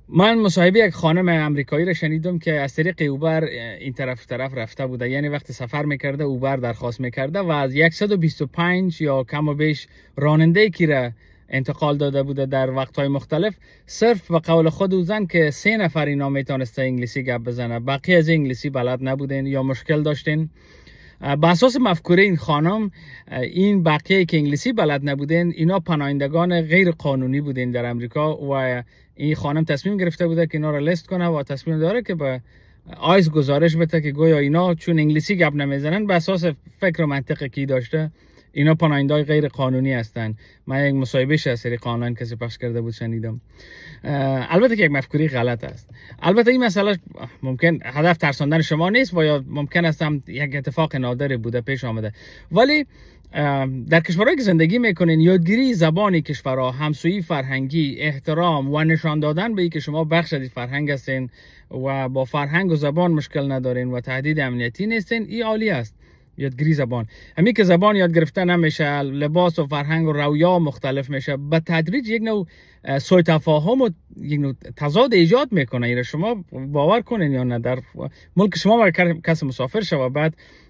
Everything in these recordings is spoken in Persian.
من مصاحبه یک خانم امریکایی را شنیدم که از طریق اوبر این طرف رفته بوده. یعنی وقتی سفر میکرده اوبر درخواست میکرده و از 125 یا کم و بیش راننده کی را انتقال داده بوده در وقتهای مختلف. صرف به قول خود او زن که 3 نفر اینا میتونسته انگلیسی گپ بزنه، بقیه از انگلیسی بلد نبودین یا مشکل داشتین. به اساس مفکوره این خانم، این بقیه که انگلیسی بلد نبودن اینا پناهندگان غیر قانونی بودن در امریکا و این خانم تصمیم گرفته بوده که اینا را لیست کنه و تصمیم داره که به آیس گزارش بده که گویا اینا چون انگلیسی گپ نمیزنن، به اساس فکر و منطق کی داشته اینا پناهندگان غیر قانونی هستند. من یک مصاحبهش از طریق آنلاین کسی پخش کرده بود شنیدم. البته که یک مفکوری غلط است. البته این مسئله ممکن هدف ترساندن شما نیست و یا ممکن است هم یک اتفاق نادری بوده پیش آمده، ولی در کشورهایی که زندگی میکنین یادگیری زبانی کشورها، همسویی فرهنگی، احترام و نشان دادن به این که شما بخش از فرهنگ هستین و با فرهنگ و زبان مشکل ندارین و تهدید امنیتی نیستین، این عالی است. یادگیری زبان، همین که زبان یاد گرفته نمیشه، لباس و فرهنگ و رویا مختلف میشه، به تدریج یک نوع سوء تفاهم و یک نوع تضاد ایجاد میکنه. این شما باور کنین یا نه، در ملک شما و کسی مسافر شوه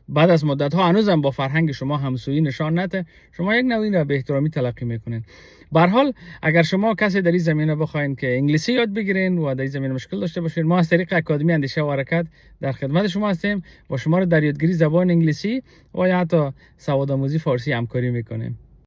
بعد از مدت ها هنوزم با فرهنگ شما همسویی نشان نده، شما یک نوع را به احترامی تلقی میکنین. به هر حال اگر شما کسی در این زمینه بخواین که انگلیسی یاد بگیرین و در این زمینه مشکل داشته باشین، ما از طریق اکادمی اندیشه و حرکت در خدمت شما هستیم و شما رو در یادگیری زبان انگلیسی و یا حتی سوادآموزی فارسی همکاری میکنیم.